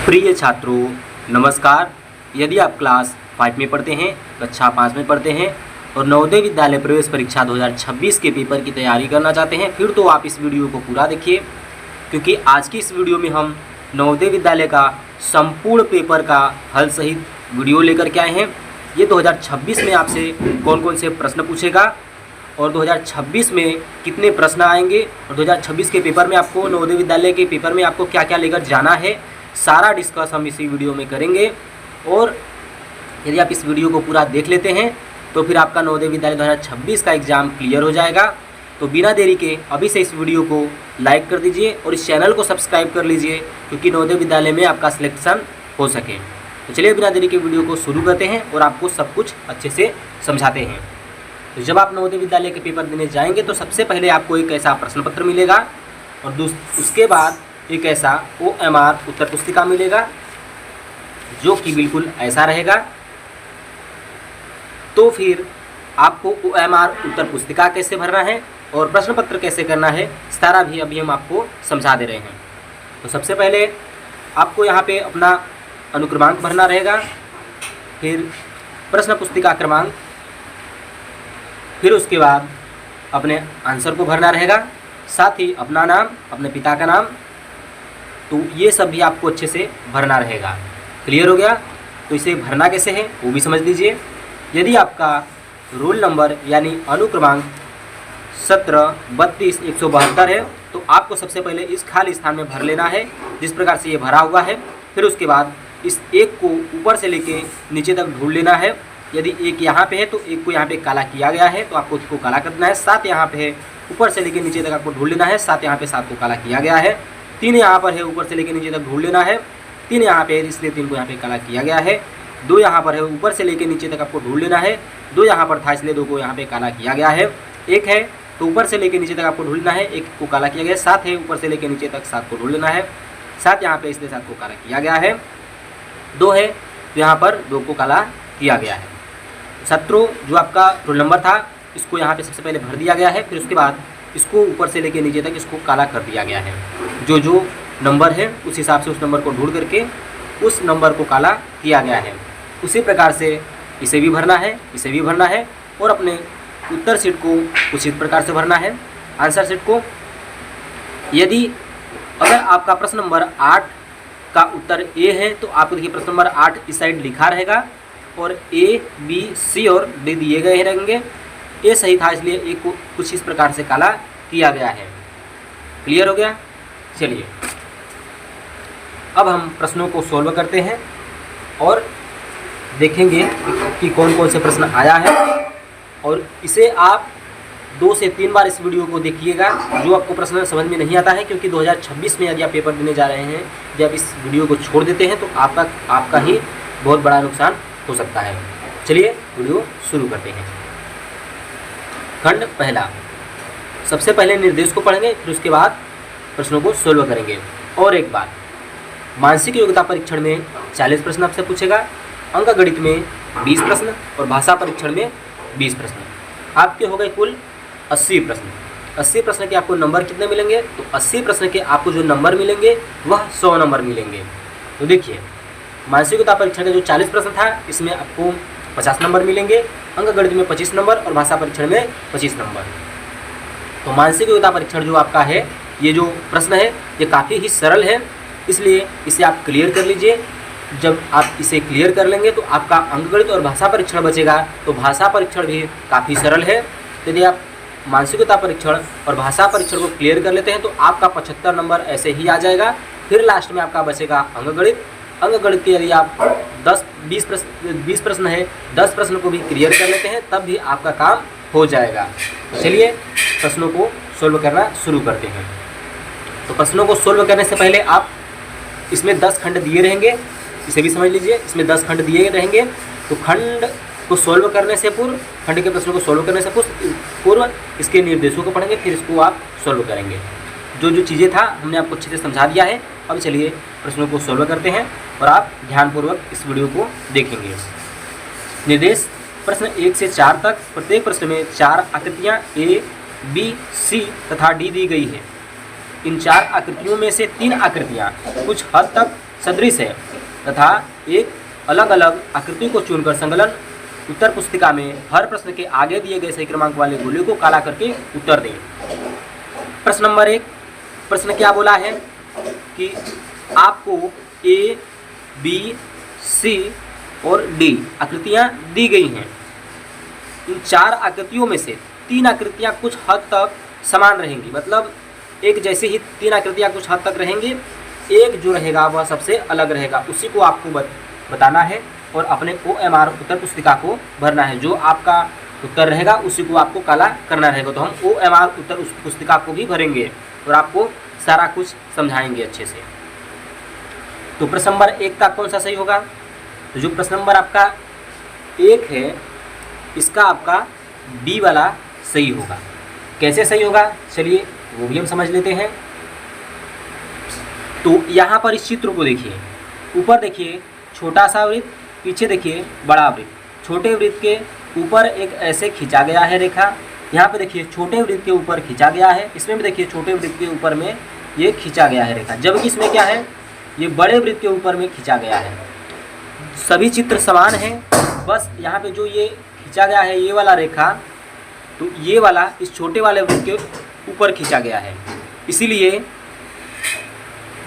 प्रिय छात्रों नमस्कार। यदि आप क्लास 5 में पढ़ते हैं, कक्षा 5 में पढ़ते हैं और नवोदय विद्यालय प्रवेश परीक्षा 2026 के पेपर की तैयारी करना चाहते हैं, फिर तो आप इस वीडियो को पूरा देखिए, क्योंकि आज की इस वीडियो में हम नवोदय विद्यालय का संपूर्ण पेपर का हल सहित वीडियो लेकर के आए हैं। ये 2026 में आपसे कौन कौन से प्रश्न पूछेगा और 2026 में कितने प्रश्न आएंगे और 2026 के पेपर में आपको, नवोदय विद्यालय के पेपर में आपको क्या क्या लेकर जाना है, सारा डिस्कस हम इसी वीडियो में करेंगे। और यदि आप इस वीडियो को पूरा देख लेते हैं तो फिर आपका नवोदय विद्यालय 2026 का एग्ज़ाम क्लियर हो जाएगा। तो बिना देरी के अभी से इस वीडियो को लाइक कर दीजिए और इस चैनल को सब्सक्राइब कर लीजिए, क्योंकि नवोदय विद्यालय में आपका सिलेक्शन हो सके। तो चलिए बिना देरी के वीडियो को शुरू करते हैं और आपको सब कुछ अच्छे से समझाते हैं। तो जब आप नवोदय विद्यालय के पेपर देने जाएंगे तो सबसे पहले आपको एक ऐसा प्रश्न पत्र मिलेगा और उसके बाद एक ऐसा OMR उत्तर पुस्तिका मिलेगा, जो कि बिल्कुल ऐसा रहेगा। तो फिर आपको OMR उत्तर पुस्तिका कैसे भरना है और प्रश्न पत्र कैसे करना है, सारा भी अभी हम आपको समझा दे रहे हैं। तो सबसे पहले आपको यहाँ पे अपना अनुक्रमांक भरना रहेगा, फिर प्रश्न पुस्तिका क्रमांक, फिर उसके बाद अपने आंसर को भरना रहेगा, साथ ही अपना नाम, अपने पिता का नाम। तो ये सब भी आपको अच्छे से भरना रहेगा। क्लियर हो गया? तो इसे भरना कैसे है वो भी समझ लीजिए। यदि आपका रोल नंबर यानी अनुक्रमांक 17 32 172 है तो आपको सबसे पहले इस खाली स्थान में भर लेना है, जिस प्रकार से ये भरा हुआ है। फिर उसके बाद इस एक को ऊपर से लेके नीचे तक ढूंढ लेना है। यदि एक यहाँ पे है तो एक को यहाँ पे काला किया गया है तो आपको उसको काला करना है। 7 यहाँ पे है, ऊपर से लेके नीचे तक आपको ढूंढ लेना है। 7 यहाँ पे 7 को काला किया गया है। 3 यहाँ पर है, ऊपर से लेके नीचे तक ढूंढ लेना है। 3 यहाँ पे है, इसलिए 3 को यहाँ पे काला किया गया है। 2 यहाँ पर है, ऊपर से लेके नीचे तक आपको ढूंढ लेना है। 2 यहाँ पर था, इसलिए 2 को यहाँ पे काला किया गया है। 1 है तो ऊपर से लेके नीचे तक आपको ढूंढना है, 1 को काला किया गया है। 7 है, ऊपर से लेके नीचे तक 7 को ढूंढ लेना है। 7 यहाँ पे, इसलिए 7 को काला किया गया है। 2 है तो यहाँ पर 2 को काला किया गया है। 17 जो आपका रोल नंबर था, इसको यहाँ पे सबसे पहले भर दिया गया है। फिर उसके बाद इसको ऊपर से लेके नीचे तक इसको काला कर दिया गया है। जो नंबर है उस हिसाब से उस नंबर को ढूंढ करके उस नंबर को काला किया गया है। उसी प्रकार से इसे भी भरना है, इसे भी भरना है और अपने उत्तर शीट को कुछ इस प्रकार से भरना है, आंसर शीट को। यदि अगर आपका प्रश्न नंबर 8 का उत्तर A है तो आपको देखिए प्रश्न नंबर 8 इस साइड लिखा रहेगा और A, B, C और D दिए गए रहेंगे। A सही था, इसलिए A को कुछ इस प्रकार से काला किया गया है। क्लियर हो गया? चलिए अब हम प्रश्नों को सॉल्व करते हैं और देखेंगे कि कौन कौन से प्रश्न आया है। और इसे आप 2 से 3 बार इस वीडियो को देखिएगा जो आपको प्रश्न समझ में नहीं आता है, क्योंकि 2026 में यदि आप पेपर देने जा रहे हैं, यदि आप इस वीडियो को छोड़ देते हैं तो आपका ही बहुत बड़ा नुकसान हो सकता है। चलिए वीडियो शुरू करते हैं। खंड पहला, सबसे पहले निर्देश को पढ़ेंगे, फिर उसके बाद प्रश्नों को सोल्व करेंगे। और एक बात, मानसिक योग्यता परीक्षण में 40 प्रश्न आपसे पूछेगा, अंक गणित में 20 प्रश्न और भाषा परीक्षण में 20 प्रश्न। आपके हो गए कुल 80 प्रश्न। 80 प्रश्न के आपको नंबर कितने मिलेंगे? तो 80 प्रश्न के आपको जो नंबर मिलेंगे वह 100 नंबर मिलेंगे। तो देखिए, मानसिक योग्यता परीक्षण का जो 40 प्रश्न था, इसमें आपको 50 नंबर मिलेंगे, अंक गणित में 25 नंबर और भाषा परीक्षण में 25 नंबर। तो मानसिक योग्यता परीक्षण जो आपका है, ये जो प्रश्न है ये काफ़ी ही सरल है, इसलिए इसे आप क्लियर कर लीजिए। जब आप इसे क्लियर कर लेंगे तो आपका अंकगणित और भाषा परीक्षण बचेगा। तो भाषा परीक्षण भी काफ़ी सरल है। यदि आप मानसिक योग्यता परीक्षण और भाषा परीक्षण को क्लियर कर लेते हैं तो आपका 75 नंबर ऐसे ही आ जाएगा। फिर लास्ट में आपका बचेगा अंकगणित। अंकगणित के यदि आप 20 प्रश्न है, 10 प्रश्न को भी क्लियर कर लेते हैं तब भी आपका काम हो जाएगा। चलिए प्रश्नों को सोल्व करना शुरू करते हैं। तो प्रश्नों को सोल्व करने से पहले आप, इसमें 10 खंड दिए रहेंगे, इसे भी समझ लीजिए। इसमें 10 खंड दिए रहेंगे, तो खंड को सोल्व करने से पूर्व, खंड के प्रश्नों को सोल्व करने से पूर्व इसके निर्देशों को पढ़ेंगे, फिर इसको आप सोल्व करेंगे। जो चीज़ें था हमने आपको अच्छे से समझा दिया है। अब चलिए प्रश्नों को सोल्व करते हैं और आप ध्यानपूर्वक इस वीडियो को देखेंगे। निर्देश, प्रश्न 1 से 4 तक प्रत्येक प्रश्न में 4 आकृतियाँ A, B, C तथा D दी गई है। इन 4 आकृतियों में से 3 आकृतियाँ कुछ हद तक सदृश है तथा एक अलग अलग आकृति को चुनकर संकलन उत्तर पुस्तिका में हर प्रश्न के आगे दिए गए सही क्रमांक वाले गोले को काला करके उत्तर दें। प्रश्न नंबर 1, प्रश्न क्या बोला है कि आपको ए, बी, सी और डी आकृतियाँ दी गई हैं। इन 4 आकृतियों में से 3 आकृतियाँ कुछ हद तक समान रहेंगी, मतलब एक जैसे ही 3 आकृतियाँ कुछ हद तक रहेंगी, एक जो रहेगा वह सबसे अलग रहेगा, उसी को आपको बताना है और अपने OMR उत्तर पुस्तिका को भरना है। जो आपका उत्तर रहेगा उसी को आपको काला करना रहेगा। तो हम OMR उत्तर पुस्तिका को भी भरेंगे और आपको सारा कुछ समझाएंगे अच्छे से। तो प्रश्न नंबर 1 का कौन सा सही होगा? तो जो प्रश्न नंबर आपका 1 है इसका आपका बी वाला सही होगा। कैसे सही होगा चलिए वो भी हम समझ लेते हैं। तो यहाँ पर इस चित्र को देखिए, ऊपर देखिए छोटा सा वृत्त, पीछे देखिए बड़ा वृत्त। छोटे वृत्त के ऊपर एक ऐसे खींचा गया है रेखा, यहाँ पे देखिए छोटे वृत्त के ऊपर खींचा गया है, इसमें भी देखिए छोटे वृत्त के ऊपर में ये खींचा गया है रेखा, जबकि इसमें क्या है ये बड़े वृत्त के ऊपर में खींचा गया है। सभी चित्र समान हैं, बस यहाँ पे जो ये खींचा गया है ये वाला रेखा, तो ये वाला इस छोटे वाले वृत्त के ऊपर खींचा गया है, इसीलिए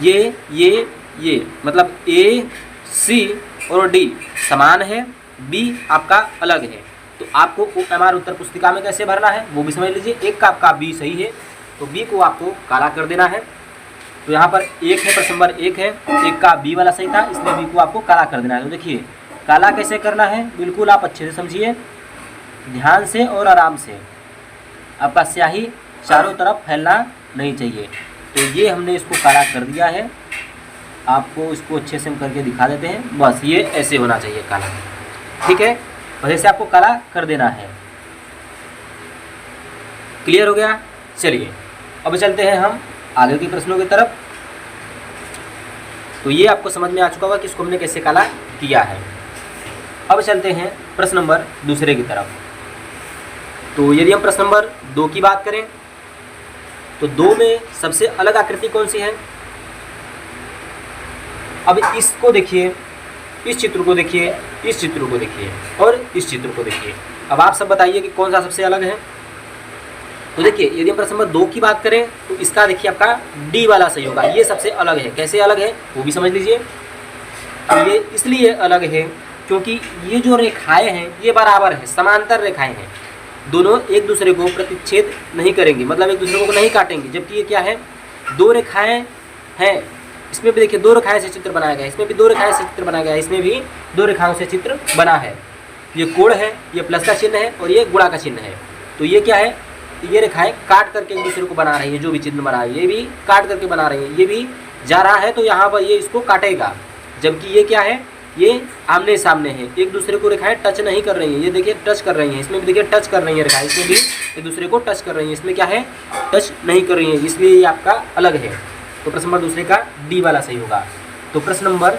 ये मतलब ए, सी और डी समान है, बी आपका अलग है। तो आपको OMR उत्तर पुस्तिका में कैसे भरना है वो भी समझ लीजिए। एक का आपका बी सही है तो बी को आपको काला कर देना है। तो यहाँ पर 1 है, प्रश्न नंबर 1 है, 1 का बी वाला सही था, इसलिए बी को आपको काला कर देना है। तो देखिए काला कैसे करना है बिल्कुल आप अच्छे से समझिए, ध्यान से और आराम से। आपका स्याही चारों तरफ फैलना नहीं चाहिए। तो ये हमने इसको काला कर दिया है, आपको इसको अच्छे से हम करके दिखा देते हैं। बस ये ऐसे होना चाहिए काला, ठीक है, बस ऐसे आपको काला कर देना है। क्लियर हो गया? चलिए अब चलते हैं हम आगे के प्रश्नों की तरफ। तो ये आपको समझ में आ चुका होगा कि इसको हमने कैसे काला किया है। अब चलते हैं प्रश्न नंबर 2 की तरफ। तो यदि हम प्रश्न नंबर 2 की बात करें तो 2 में सबसे अलग आकृति कौन सी है? अब इसको देखिए, इस चित्र को देखिए, इस चित्र को देखिए और इस चित्र को देखिए। अब आप सब बताइए कि कौन सा सबसे अलग है। तो देखिए यदि हम प्रश्न नंबर 2 की बात करें तो इसका देखिए आपका डी वाला सही होगा, ये सबसे अलग है। कैसे अलग है वो भी समझ लीजिए। तो ये इसलिए अलग है क्योंकि ये जो रेखाएं हैं ये बराबर है, समांतर रेखाएं हैं, दोनों एक दूसरे को प्रतिच्छेद नहीं करेंगे, मतलब एक दूसरे को नहीं काटेंगे। जबकि ये क्या है 2 रेखाएं हैं, इसमें भी देखिए 2 रेखाएं से चित्र बनाया गया है, इसमें भी 2 रेखाएं से चित्र बनाया गया है, इसमें भी 2 रेखाओं से चित्र बना है। ये कोण है, ये प्लस का चिन्ह है और ये गुणा का चिन्ह है। तो ये क्या है, ये रेखाएं काट करके एक दूसरे को बना रही है। जो भी चिन्ह बना है ये भी काट करके बना रही है, ये भी जा रहा है तो यहाँ पर ये इसको काटेगा। जबकि ये क्या है, ये आमने सामने है, एक दूसरे को रेखाएं टच नहीं कर रही है। ये देखिए टच कर रही है, इसमें भी देखिए टच कर रही है रेखाएं, इसमें भी एक दूसरे को टच कर रही है, इसमें क्या है टच नहीं कर रही है, इसलिए ये आपका अलग है। तो प्रश्न नंबर 2 का डी वाला सही होगा। तो प्रश्न नंबर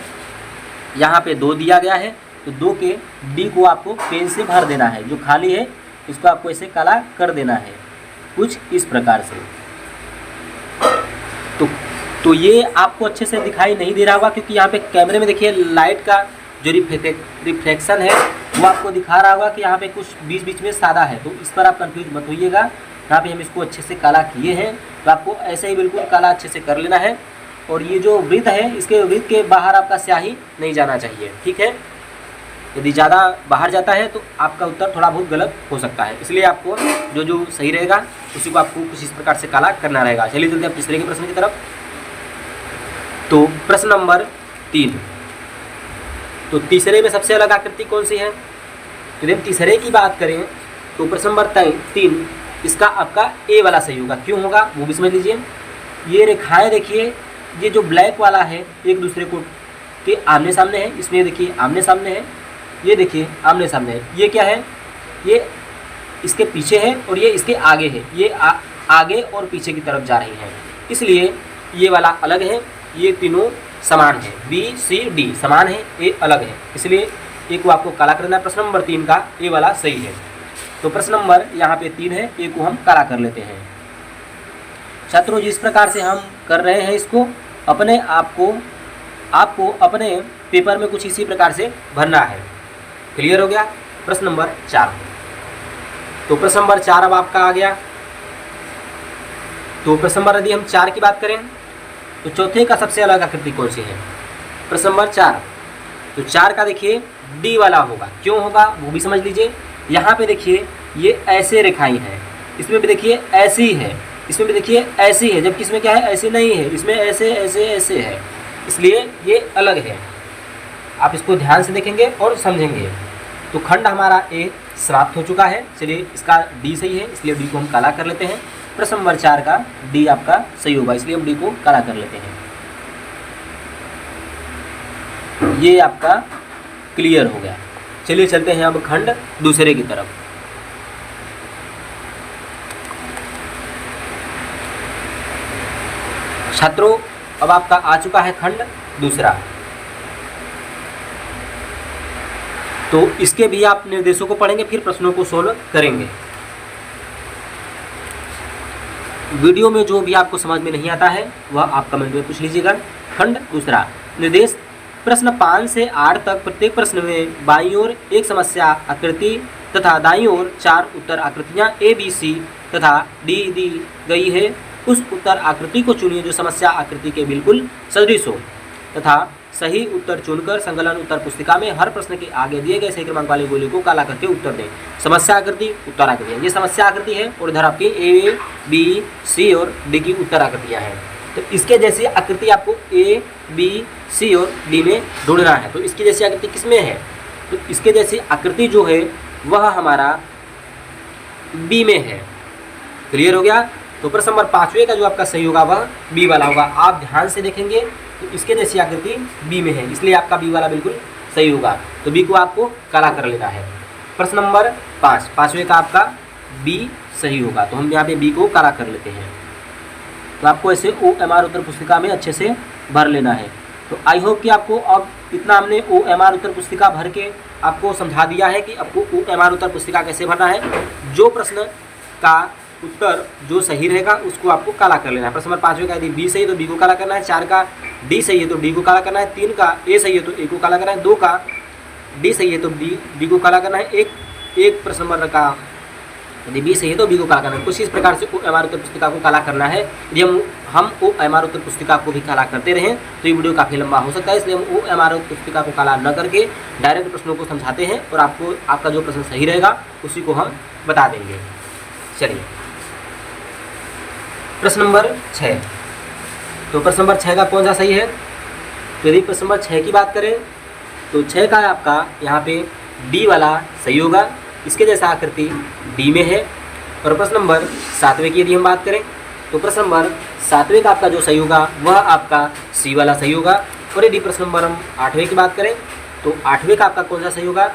यहाँ पे 2 दिया गया है, तो 2 के डी को आपको पेन से भर देना है, जो खाली है इसको आपको ऐसे काला कर देना है कुछ इस प्रकार से। तो ये आपको अच्छे से दिखाई नहीं दे रहा होगा क्योंकि यहाँ पे कैमरे में देखिए लाइट का जो रिफ्लेक्शन है वो आपको दिखा रहा होगा कि यहाँ पे कुछ बीच बीच में सादा है, तो इस पर आप कंफ्यूज मत होइएगा। यहाँ पे हम इसको अच्छे से काला किए हैं, तो आपको ऐसे ही बिल्कुल काला अच्छे से कर लेना है। और ये जो वृत्त है इसके वृत्त के बाहर आपका स्याही नहीं जाना चाहिए, ठीक है। यदि ज़्यादा बाहर जाता है तो आपका उत्तर थोड़ा बहुत गलत हो सकता है, इसलिए आपको जो सही रहेगा उसी को आपको कुछ इस प्रकार से काला करना रहेगा। चलिए जल्दी आप तीसरे के प्रश्न की तरफ। तो प्रश्न नंबर 3, तो तीसरे में सबसे अलग आकृति कौन सी है? यदि हम तीसरे की बात करें तो प्रश्न नंबर 3 इसका आपका ए वाला सही होगा। क्यों होगा वो भी समझ लीजिए। ये रेखाएं देखिए, ये जो ब्लैक वाला है एक दूसरे को के आमने सामने है, इसमें देखिए आमने सामने है, ये देखिए आमने सामने है। ये क्या है, ये इसके पीछे है और ये इसके आगे है, ये आगे और पीछे की तरफ जा रही है, इसलिए ये वाला अलग है। ये तीनों समान है, बी सी डी समान है, ए अलग है, इसलिए ए को आपको काला करना है। प्रश्न नंबर 3 का ए वाला सही है। तो प्रश्न नंबर यहाँ पे 3 है, ए को हम काला कर लेते हैं। छात्रों जिस प्रकार से हम कर रहे हैं इसको, अपने आप को आपको अपने पेपर में कुछ इसी प्रकार से भरना है। क्लियर हो गया? प्रश्न नंबर 4। तो प्रश्न नंबर 4 अब आपका आ गया। तो प्रश्न नंबर यदि हम 4 की बात करें तो चौथे का सबसे अलग आकृति कौन सी है? प्रश्न नंबर 4। तो 4 का देखिए डी वाला होगा। क्यों होगा वो भी समझ लीजिए। यहाँ पे देखिए ये ऐसे रेखाएं हैं, इसमें भी देखिए ऐसी है, इसमें भी देखिए ऐसी है, जबकि इसमें क्या है, ऐसी नहीं है, इसमें ऐसे ऐसे ऐसे है, इसलिए ये अलग है। आप इसको ध्यान से देखेंगे और समझेंगे। तो खंड हमारा ए समाप्त हो चुका है। चलिए इसका डी सही है, इसलिए डी को हम काला कर लेते हैं। प्रश्न नंबर 4 का डी आपका सही होगा, इसलिए हम डी को काला कर लेते हैं। ये आपका क्लियर हो गया। चलिए चलते हैं अब खंड दूसरे की तरफ। छात्रों अब आपका आ चुका है खंड दूसरा। तो इसके भी आप निर्देशों को पढ़ेंगे, फिर प्रश्नों को सोल्व करेंगे। वीडियो में जो भी आपको समझ में नहीं आता है वह आप कमेंट में पूछ लीजिएगा। खंड दूसरा। निर्देश प्रश्न 5 से 8 तक प्रत्येक प्रश्न में बाईं ओर एक समस्या आकृति तथा दाईं ओर 4 उत्तर आकृतियां ए बी सी तथा डी दी गई है। उस उत्तर आकृति को चुनिए जो समस्या आकृति के बिल्कुल सदृश हो तथा सही उत्तर चुनकर संकलन उत्तर पुस्तिका में हर प्रश्न के आगे दिए गए सही क्रमांक वाले गोले को काला करके उत्तर दें। समस्या आकृति, उत्तर आकृतियाँ। ये समस्या आकृति है और इधर आपकी ए बी सी और डी की उत्तर आकृतियाँ हैं। तो इसके जैसी आकृति आपको ए बी सी और डी में ढूंढना है। तो इसकी जैसी आकृति किसमें है? तो इसके जैसी आकृति जो है वह हमारा बी में है। क्लियर हो गया? तो प्रश्न नंबर 5वें का जो आपका सही होगा वह बी वाला होगा। आप ध्यान से देखेंगे तो इसके जैसी आकृति बी में है, इसलिए आपका बी वाला बिल्कुल सही होगा। तो बी को आपको काला कर लेना है। प्रश्न नंबर 5, 5वें का आपका बी सही होगा। तो हम यहाँ पे बी को काला कर लेते हैं। तो आपको ऐसे OMR उत्तर पुस्तिका में अच्छे से भर लेना है। तो आई होप कि आपको अब इतना हमने OMR उत्तर पुस्तिका भर के आपको समझा दिया है कि आपको OMR उत्तर पुस्तिका कैसे भरना है। जो प्रश्न का उत्तर जो सही रहेगा उसको आपको काला कर लेना है। प्रश्न नंबर 5वें का यदि बी सही है तो बी को काला करना है, 4 का डी सही है तो डी को काला करना है, 3 का ए सही है तो ए को काला करना है, 2 का डी सही है तो डी को काला करना है, एक प्रश्न नंबर का यदि बी सही है तो बी को काला करना है। कुछ इस प्रकार से OMR उत्तर पुस्तिका को काला करना है। यदि हम OMR उत्तर पुस्तिका को भी काला करते रहें तो ये वीडियो काफ़ी लंबा हो सकता है, इसलिए हम OMR उत्तर पुस्तिका को काला न करके डायरेक्ट प्रश्नों को समझाते हैं और आपका जो प्रश्न सही रहेगा उसी को हम बता देंगे। चलिए प्रश्न नंबर 6। तो प्रश्न नंबर 6 का कौन सा सही है? तो यदि प्रश्न नंबर 6 की बात करें तो 6 का आपका यहाँ पे डी वाला सही होगा। इसके जैसा आकृति डी में है। और प्रश्न नंबर 7वें की यदि हम बात करें तो प्रश्न नंबर 7वें का आपका जो सही होगा वह आपका सी वाला सही होगा। और यदि प्रश्न नंबर हम 8वें की बात करें तो 8वें का आपका कौन सा सही होगा?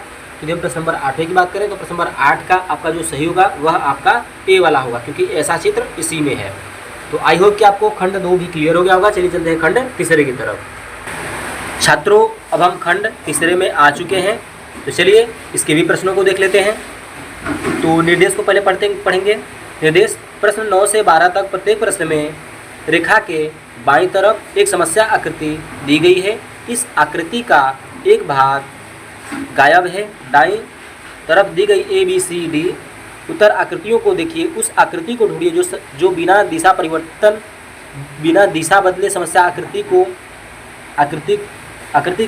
यदि हम प्रश्न नंबर 8वें की बात करें तो प्रश्न नंबर 8 का आपका जो सही होगा वह आपका ए वाला होगा, क्योंकि ऐसा चित्र इसी में है। तो आई होप कि आपको खंड 2 भी क्लियर हो गया होगा। चलिए चलते हैं खंड तीसरे की तरफ। छात्रों अब हम खंड तीसरे में आ चुके हैं। तो चलिए इसके भी प्रश्नों को देख लेते हैं। तो निर्देश को पहले पढ़ेंगे। निर्देश प्रश्न 9 से 12 तक प्रत्येक प्रश्न में रेखा के बाईं तरफ एक समस्या आकृति दी गई है। इस आकृति का एक भाग गायब है। दाईं तरफ दी गई ए बी सी डी उत्तर आकृतियों को देखिए। उस आकृति को ढूंढिए जो बिना दिशा परिवर्तन, बिना दिशा बदले समस्या आकृति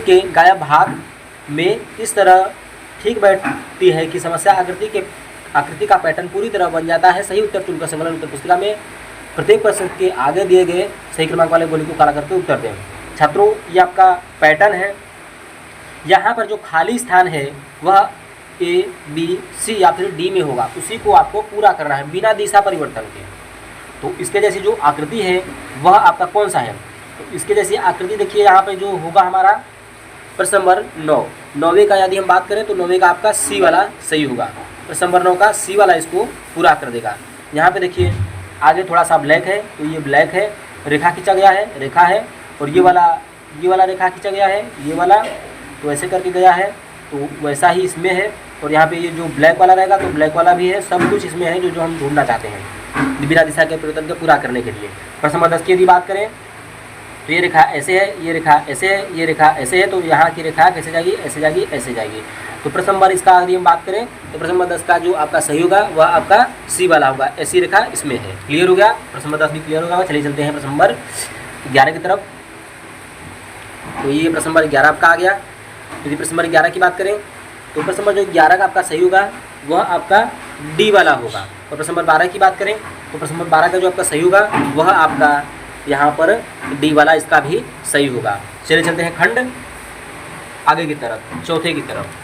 के गायब भाग में इस तरह ठीक बैठती है कि समस्या आकृति का पैटर्न पूरी तरह बन जाता है। सही उत्तर चुनकर संकलन उत्तर पुस्तिका में प्रत्येक प्रश्न के आगे दिए गए सही क्रमांक वाले गोले को काला करके उत्तर दें। छात्रों ये आपका पैटर्न है। यहाँ पर जो खाली स्थान है वह ए बी सी या फिर डी में होगा, उसी को आपको पूरा करना है बिना दिशा परिवर्तन के। तो इसके जैसी जो आकृति है वह आपका कौन सा है? तो इसके जैसी आकृति देखिए यहाँ पे जो होगा हमारा प्रश्न नंबर 9। 9वें का यदि हम बात करें तो 9वें का आपका सी वाला सही होगा। प्रश्न नंबर 9 का सी वाला इसको पूरा कर देगा। यहाँ पे देखिए आगे थोड़ा सा ब्लैक है, तो ये ब्लैक है, रेखा खींचा गया है, रेखा है, और ये वाला रेखा खींचा गया है, ये वाला तो ऐसे करके गया है, तो वैसा ही इसमें है। और यहाँ पे ये जो ब्लैक वाला रहेगा तो ब्लैक वाला भी है, सब कुछ इसमें है जो हम ढूंढना चाहते हैं बिना दिशा के परिवर्तन को पूरा करने के लिए। प्रश्न नंबर 10 की यदि बात करें तो ये रेखा ऐसे है, ये रेखा ऐसे है, ये रेखा ऐसे है, तो यहाँ की रेखा कैसे जाएगी, ऐसे जाएगी, ऐसे जाएगी। तो प्रश्न नंबर इसका यदि हम बात करें तो प्रश्न नंबर 10 का जो आपका सही होगा वह आपका सी वाला होगा, ऐसी रेखा इसमें है। क्लियर हो गया, प्रश्न नंबर 10 भी क्लियर होगा। चलिए चलते हैं प्रश्न नंबर 11 की तरफ। तो ये प्रश्न नंबर 11 आपका आ गया। यदि प्रश्न नंबर 11 की बात करें तो प्रश्न नंबर जो 11 का आपका सही होगा वह आपका डी वाला होगा। और प्रश्न नंबर 12 की बात करें तो प्रश्न नंबर 12 का जो आपका सही होगा वह आपका यहाँ पर डी वाला इसका भी सही होगा। चलिए चलते हैं खंड आगे की तरफ, चौथे की तरफ।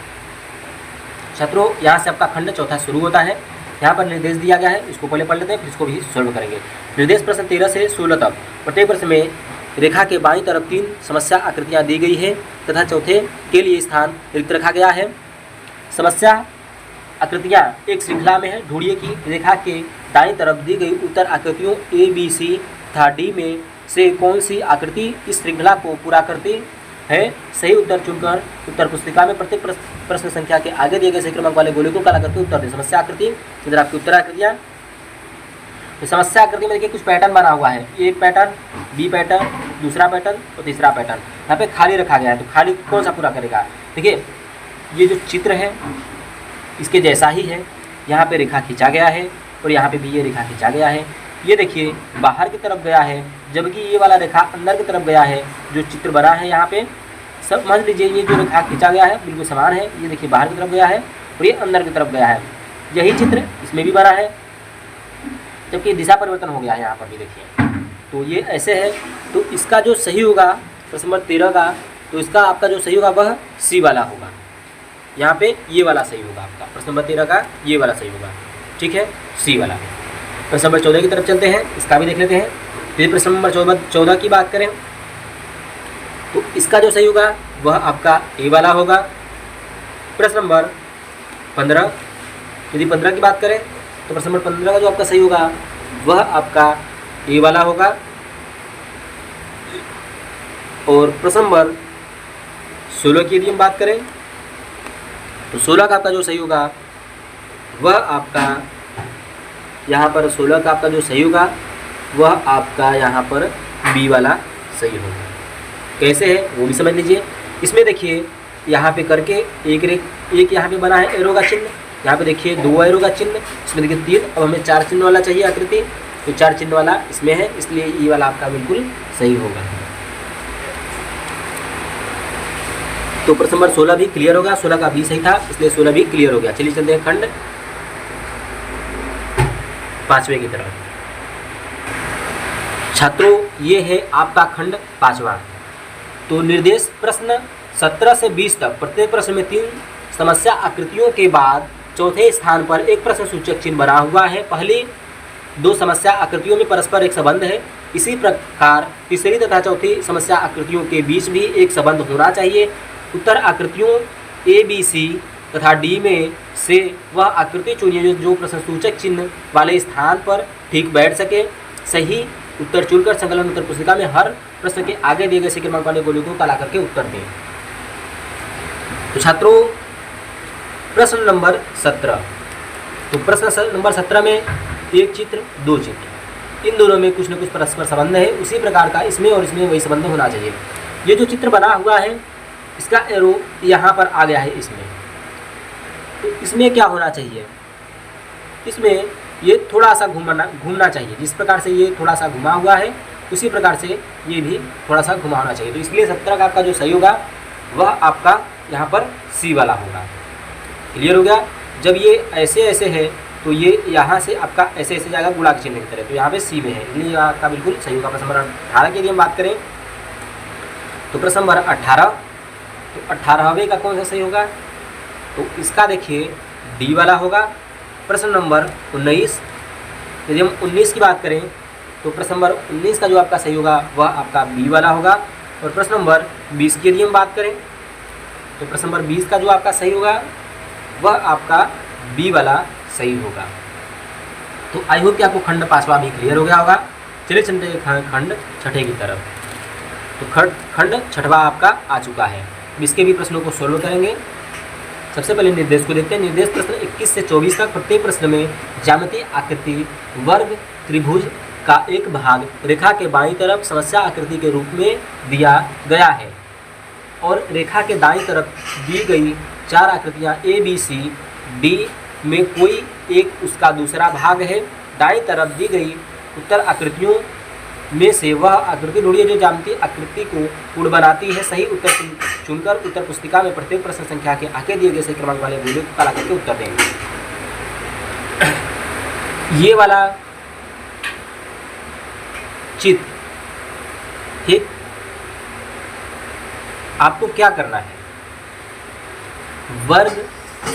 छात्रों यहाँ से आपका खंड चौथा शुरू होता है। यहाँ पर निर्देश दिया गया है, इसको पहले पढ़ लेते हैं फिर इसको भी सॉल्व करेंगे। निर्देश प्रश्न 13 से 16 तक। प्रत्येक प्रश्न में रेखा के बाईं तरफ 3 समस्या आकृतियाँ दी गई है तथा चौथे के लिए स्थान रिक्त रखा गया है। समस्या आकृतियाँ एक श्रृंखला में है। ढूंढिए कि रेखा के दाईं तरफ दी गई उत्तर आकृतियों ए, बी, सी तथा डी में से कौन सी आकृति इस श्रृंखला को पूरा करती है। सही उत्तर चुनकर उत्तर पुस्तिका में प्रत्येक प्रश्न संख्या के आगे दिए गए सही क्रमांक वाले गोले को काला करके उत्तर दें। समस्या आकृति, इधर आपकी उत्तर आकृतियाँ। तो समस्या आकृति में देखिए कुछ पैटर्न बना हुआ है, एक पैटर्न, बी पैटर्न, दूसरा पैटर्न और तीसरा पैटर्न। यहाँ पे खाली रखा गया है, तो खाली कौन सा पूरा करेगा। देखिए ये जो चित्र है इसके जैसा ही है, यहाँ पे रेखा खींचा गया है और यहाँ पे भी ये रेखा खींचा गया है। ये देखिए बाहर की तरफ गया है जबकि ये वाला रेखा अंदर की तरफ गया है। जो चित्र बना है यहाँ पे सब समझ लीजिए, ये जो रेखा खींचा गया है बिल्कुल समान है। ये देखिए बाहर की तरफ गया है और ये अंदर की तरफ गया है। यही चित्र इसमें भी बना है जबकि दिशा परिवर्तन हो गया है यहाँ पर भी देखिए। तो ये ऐसे है, तो इसका जो सही होगा प्रश्न नंबर 13 का, तो इसका आपका जो सही होगा वह सी वाला होगा। यहाँ पे ये वाला सही होगा आपका, प्रश्न नंबर 13 का ये वाला सही होगा, ठीक है, सी वाला। प्रश्न नंबर 14 की तरफ चलते हैं, इसका भी देख लेते हैं। फिर प्रश्न नंबर 14 की बात करें तो इसका जो सही होगा वह आपका ए वाला होगा। प्रश्न नंबर 15, यदि 15 की बात करें तो प्रश्न नंबर 15 का जो आपका सही होगा वह आपका ए वाला होगा। और प्रश्न नंबर 16 की यदि हम बात करें तो 16 का आपका जो सही होगा वह आपका यहाँ पर 16 का आपका जो सही होगा वह आपका यहाँ पर बी वाला सही होगा। कैसे है वो भी समझ लीजिए। इसमें देखिए यहाँ पे करके एक यहाँ पे बना है एरो का चिन्ह, यहाँ पे देखिए 2 एरो का चिन्ह, इसमें देखिए 3। अब हमें 4 चिन्ह वाला चाहिए आकृति, तो 4 चिन्ह वाला इसमें है, इसलिए ये वाला आपका बिल्कुल सही होगा। तो प्रश्न नंबर 16 भी क्लियर होगा, 16 का भी सही था इसलिए 16 भी क्लियर हो गया। चलिए चलते हैं खंड 5वें की तरफ। छात्रों ये है आपका खंड 5वां। तो निर्देश प्रश्न 17 से 20 तक। प्रत्येक प्रश्न में 3 समस्या आकृतियों के बाद चौथे स्थान पर एक प्रश्न सूचक चिन्ह बना हुआ है। पहली 2 समस्या आकृतियों में परस्पर एक संबंध है, इसी प्रकार तीसरी तथा चौथी समस्या आकृतियों के बीच भी एक संबंध होना चाहिए। उत्तर आकृतियों ए, बी, सी तथा डी में से वह आकृति चुनिए जो प्रश्न सूचक चिन्ह वाले स्थान पर ठीक बैठ सके। सही उत्तर चुनकर संकलन उत्तर पुस्तिका में हर प्रश्न के आगे दिए गए सही क्रमांक वाले गोले को काला करके उत्तर दें। तो छात्रों प्रश्न नंबर 17। तो प्रश्न नंबर 17 में एक चित्र 2 चित्र, इन दोनों में कुछ न कुछ परस्पर संबंध है। उसी प्रकार का इसमें और इसमें वही संबंध होना चाहिए। ये जो चित्र बना हुआ है इसका एरो यहाँ पर आ गया है इसमें, तो इसमें क्या होना चाहिए, इसमें ये थोड़ा सा घूमना चाहिए। जिस प्रकार से ये थोड़ा सा घुमा हुआ है उसी प्रकार से ये भी थोड़ा सा घुमा होना चाहिए। तो इसलिए 17 का आपका जो सही होगा वह आपका यहाँ पर सी वाला होगा। क्लियर हो गया। जब ये ऐसे ऐसे है तो ये यहाँ से आपका ऐसे ऐसे जाएगा गुणा के चिन्ह की तरह, तो यहाँ पे सी में है, इसलिए आपका बिल्कुल सही होगा। प्रश्न नंबर 18 की यदि हम बात करें तो प्रश्न नंबर 18, तो 18वें का कौन सा सही होगा, तो इसका देखिए डी वाला होगा। प्रश्न नंबर 19, यदि हम 19 की बात करें तो प्रश्न नंबर 19 का जो आपका सही होगा वह आपका बी वाला होगा। और प्रश्न नंबर 20 की यदि हम बात करें तो प्रश्न नंबर 20 का जो आपका सही होगा वह आपका बी वाला सही होगा। तो आई होप कि आपको खंड 5वां भी क्लियर हो गया होगा। चलिए चलते हैं खंड 6 की तरफ। तो खंड 6वां आपका आ चुका है। इसके भी प्रश्नों को सोल्व करेंगे। सबसे पहले निर्देश को देखते हैं। निर्देश प्रश्न 21 से 24 तक। प्रत्येक प्रश्न में ज्यामितीय आकृति, वर्ग, त्रिभुज का एक भाग रेखा के बाईं तरफ समस्या आकृति के रूप में दिया गया है और रेखा के दाईं तरफ दी गई 4 आकृतियाँ ए बी सी डी में कोई एक उसका दूसरा भाग है। दाईं तरफ दी गई उत्तर आकृतियों में से वह आकृति ढूंढिए जो ज्यामितीय आकृति को पूर्ण बनाती है। सही उत्तर चुनकर उत्तर पुस्तिका में प्रत्येक प्रश्न संख्या के आगे दिए गए सही क्रमांक वाले गोले को काला करके उत्तर दें। ये वाला चित्र, ठीक, आपको क्या करना है, वर्ग,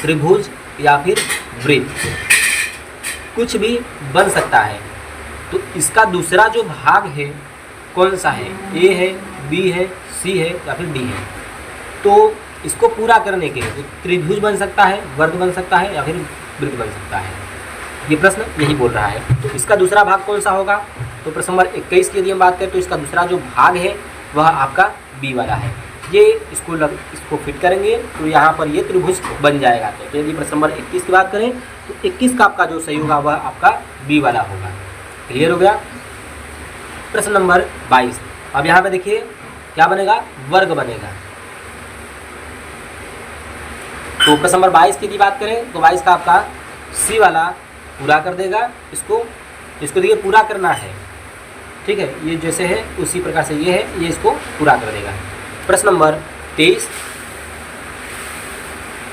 त्रिभुज या फिर वृत्त, कुछ भी बन सकता है। तो इसका दूसरा जो भाग है कौन सा है, ए है, बी है, सी है या फिर डी है। तो इसको पूरा करने के लिए तो त्रिभुज बन सकता है, वर्ग बन सकता है या फिर वृत्त बन सकता है। ये प्रश्न यही बोल रहा है। तो इसका दूसरा भाग कौन सा होगा, तो प्रश्न नंबर 21 की यदि हम बात करें तो इसका दूसरा जो भाग है वह आपका बी वाला है। ये इसको फिट करेंगे तो यहाँ पर ये त्रिभुज बन जाएगा। तो यदि प्रश्न नंबर 21 की बात करें तो 21 का आपका जो सही होगा वह आपका बी वाला होगा। क्लियर हो गया। प्रश्न नंबर 22, अब यहाँ पे देखिए क्या बनेगा, वर्ग बनेगा। तो प्रश्न नंबर 22 की बात करें तो 22 का आपका सी वाला पूरा कर देगा। इसको देखिए पूरा करना है, ठीक है, ये जैसे है उसी प्रकार से ये है, ये इसको पूरा कर देगा। प्रश्न नंबर 23,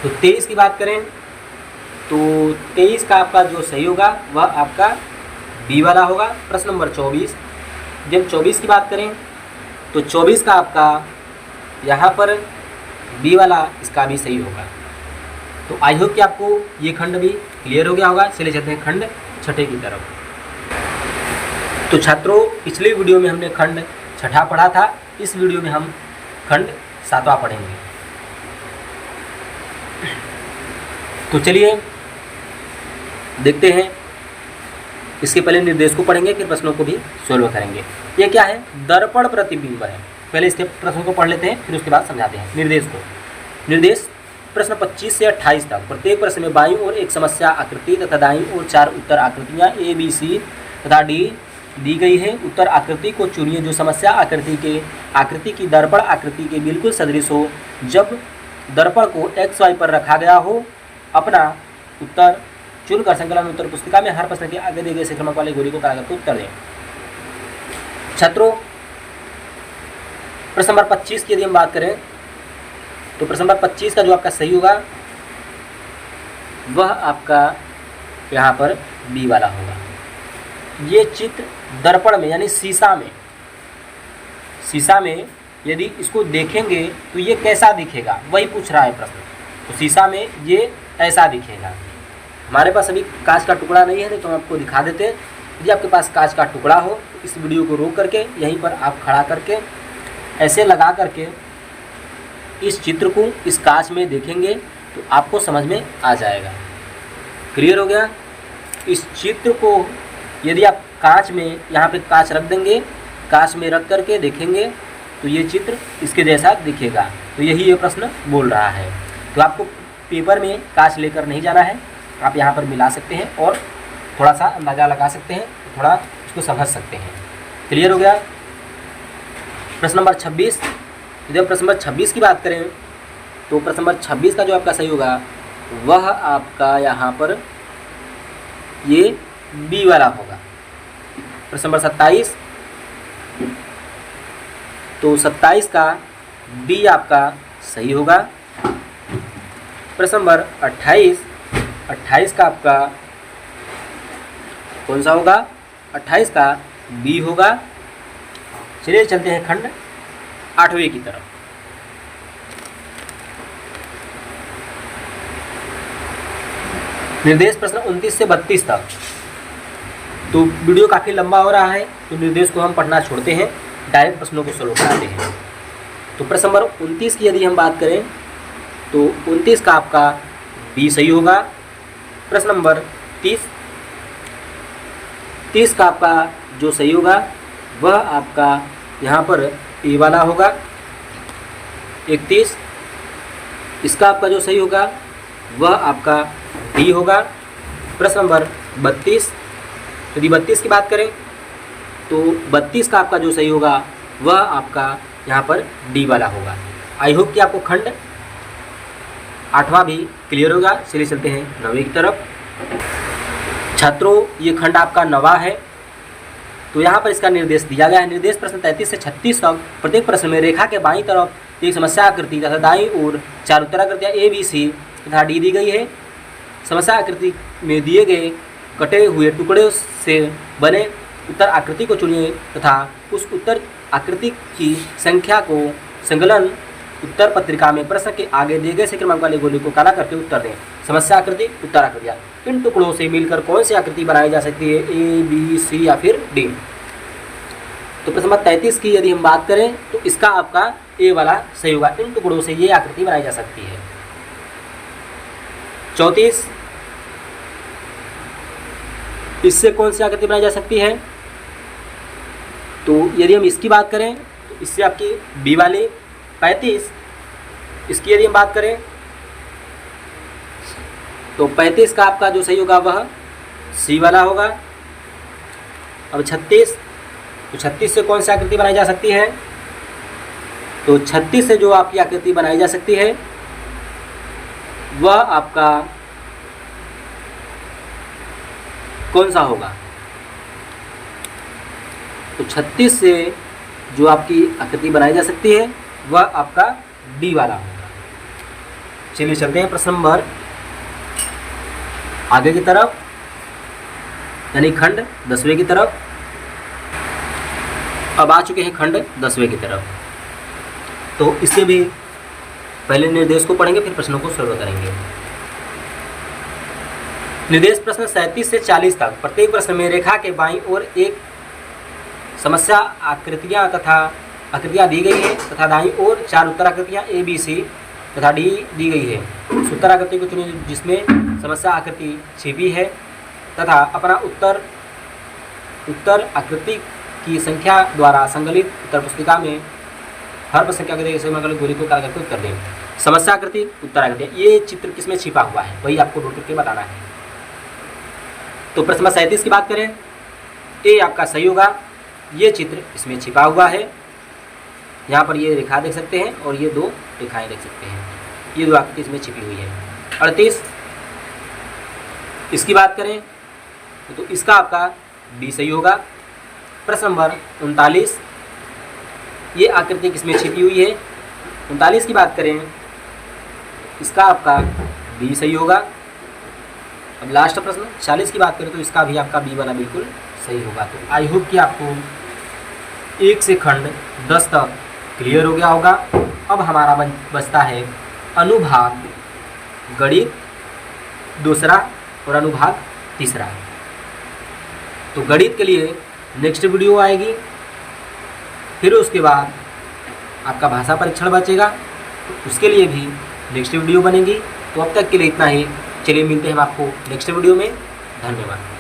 तो 23 की बात करें तो 23 का आपका जो सही होगा वह आपका बी वाला होगा। प्रश्न नंबर 24, जब 24 की बात करें तो 24 का आपका यहाँ पर बी वाला इसका भी सही होगा। तो आई होप कि आपको ये खंड भी क्लियर हो गया होगा। चलिए चलते हैं खंड छठे की तरफ। तो छात्रों, पिछले वीडियो में हमने खंड छठा पढ़ा था, इस वीडियो में हम खंड सातवां पढ़ेंगे। तो चलिए देखते हैं। इसके पहले निर्देश को पढ़ेंगे, फिर प्रश्नों को भी सोल्व करेंगे। ये क्या है, दर्पण प्रतिबिंब है। पहले इसके प्रश्नों को पढ़ लेते हैं, फिर उसके बाद समझाते हैं निर्देश को। निर्देश प्रश्न 25 से 28 तक प्रत्येक प्रश्न में बाईं ओर एक समस्या आकृति तथा दाईं ओर 4 उत्तर आकृतियाँ ए बी सी तथा डी दी गई है। उत्तर आकृति को चुनिए जो समस्या आकृति की दर्पण आकृति के बिल्कुल सदृश हो। जब दर्पण को एक्स वाई पर रखा गया हो, अपना उत्तर चुनकर संकलन उत्तर पुस्तिका में हर प्रश्न के आगे दिए गए क्रमांक वाले गोली को काला करके उत्तर दें। छात्रों, प्रश्न नंबर 25 की यदि हम बात करें तो प्रश्न नंबर 25 का जो आपका सही होगा वह आपका यहाँ पर बी वाला होगा। ये चित्र दर्पण में यानी शीशा में यदि इसको देखेंगे तो ये कैसा दिखेगा, वही पूछ रहा है प्रश्न। तो शीशा में ये ऐसा दिखेगा। हमारे पास अभी कांच का टुकड़ा नहीं है तो हम आपको दिखा देते हैं। यदि आपके पास कांच का टुकड़ा हो तो इस वीडियो को रोक करके यहीं पर आप खड़ा करके ऐसे लगा करके इस चित्र को इस कांच में देखेंगे तो आपको समझ में आ जाएगा। क्लियर हो गया। इस चित्र को यदि आप कांच में यहाँ पे कांच रख देंगे, कांच में रख करके देखेंगे तो ये चित्र इसके जैसा दिखेगा। तो यही ये प्रश्न बोल रहा है। तो आपको पेपर में कांच लेकर नहीं जाना है, आप यहाँ पर मिला सकते हैं और थोड़ा सा अंदाज़ा लगा सकते हैं, थोड़ा इसको समझ सकते हैं। क्लियर हो गया। प्रश्न नंबर 26, यदि प्रश्न नंबर 26 की बात करें तो प्रश्न नंबर 26 का जो आपका सही होगा वह आपका यहाँ पर ये बी वाला होगा। प्रश्न नंबर 27, तो 27 का बी आपका सही होगा। प्रश्न नंबर 28 का आपका कौन सा होगा, 28 का बी होगा। चलिए चलते हैं खंड 8वें की तरफ। निर्देश प्रश्न 29 से 32 तक। तो वीडियो काफ़ी लंबा हो रहा है तो निर्देश को हम पढ़ना छोड़ते हैं, डायरेक्ट प्रश्नों को सोल्व कराते हैं। तो प्रश्न नंबर 29 की यदि हम बात करें तो 29 का आपका बी सही होगा। प्रश्न नंबर 30 का आपका जो सही होगा वह आपका यहाँ पर ए वाला होगा। 31 इसका आपका जो सही होगा वह आपका डी होगा। प्रश्न नंबर 32, यदि 32 की बात करें तो 32 का आपका जो सही होगा वह आपका यहाँ पर डी वाला होगा। आई होप कि आपको खंड 8वां भी क्लियर होगा। चलिए चलते हैं 9वीं की तरफ। छात्रों, ये खंड आपका 9वां है। तो यहाँ पर इसका निर्देश दिया गया है। निर्देश प्रश्न 33 से 36 तक प्रत्येक प्रश्न में रेखा के बाईं तरफ एक समस्या आकृति तथा दाईं ओर 4 उत्तराकृतियाँ ए बी सी तथा डी दी गई है। समस्या आकृति में दिए गए कटे हुए टुकड़े से बने उत्तर आकृति को चुनिए तथा उस उत्तर आकृति की संख्या को संकलन उत्तर पत्रिका में प्रश्न के आगे दिए गए क्रमांक वाली गोली को काला करके उत्तर दें। समस्या आकृति, उत्तर आकृतियाँ। इन टुकड़ों से मिलकर कौन सी आकृति बनाई जा सकती है, ए बी सी या फिर डी। तो प्रश्न नंबर 33 की यदि हम बात करें तो इसका आपका ए वाला सही होगा। इन टुकड़ों से ये आकृति बनाई जा सकती है। 34, इससे कौन सी आकृति बनाई जा सकती है। तो यदि हम इसकी बात करें तो इससे आपकी बी वाली। 35, इसकी यदि हम बात करें तो 35 का आपका जो सही होगा वह सी वाला होगा। अब 36, तो 36 से कौन सी आकृति बनाई जा सकती है। तो 36 से जो आपकी आकृति बनाई जा सकती है वह आपका कौन सा होगा। तो 36 से जो आपकी आकृति बनाई जा सकती है वह आपका डी वाला होगा। चलिए चलते हैं प्रश्न नंबर आगे की तरफ, यानी खंड 10वें की तरफ। अब आ चुके हैं खंड 10वें की तरफ। तो इससे भी पहले निर्देश को पढ़ेंगे, फिर प्रश्नों को सॉल्व करेंगे। निर्देश प्रश्न 37 से 40 तक प्रत्येक प्रश्न में रेखा के बाईं ओर एक समस्या आकृतियाँ तथा आकृतियाँ दी गई है तथा दाईं ओर 4 उत्तराकृतियाँ ए बी सी तथा डी दी गई है। उस उत्तराकृति को चुनिए जिसमें समस्या आकृति छिपी है तथा अपना उत्तर आकृति की संख्या द्वारा संकलित उत्तर पुस्तिका में हर प्रश्न की आकृति गोली को काला करके उत्तर दें। समस्या आकृति, उत्तराकृति, ये चित्र किसमें छिपा हुआ है वही आपको ढूंढ करके बताना है। तो प्रश्न नंबर 37 की बात करें, ए आपका सही होगा। ये चित्र इसमें छिपा हुआ है। यहाँ पर ये रेखा देख सकते हैं और ये 2 रेखाएं देख सकते हैं। ये 2 आकृति इसमें छिपी हुई है। 38, इसकी बात करें तो इसका आपका डी सही होगा। प्रश्न नंबर 39, ये आकृति किसमें छिपी हुई है। 39 की बात करें इसका आपका बी सही होगा। अब लास्ट प्रश्न 40 की बात करें तो इसका भी आपका बी वाला बिल्कुल सही होगा। तो आई होप कि आपको 1 से खंड 10 तक क्लियर हो गया होगा। अब हमारा बचता है अनुभाग गणित दूसरा और अनुभाग तीसरा। तो गणित के लिए नेक्स्ट वीडियो आएगी, फिर उसके बाद आपका भाषा परीक्षण बचेगा, तो उसके लिए भी नेक्स्ट वीडियो बनेगी। तो अब तक के लिए इतना ही। चलिए मिलते हैं हम आपको नेक्स्ट वीडियो में। धन्यवाद।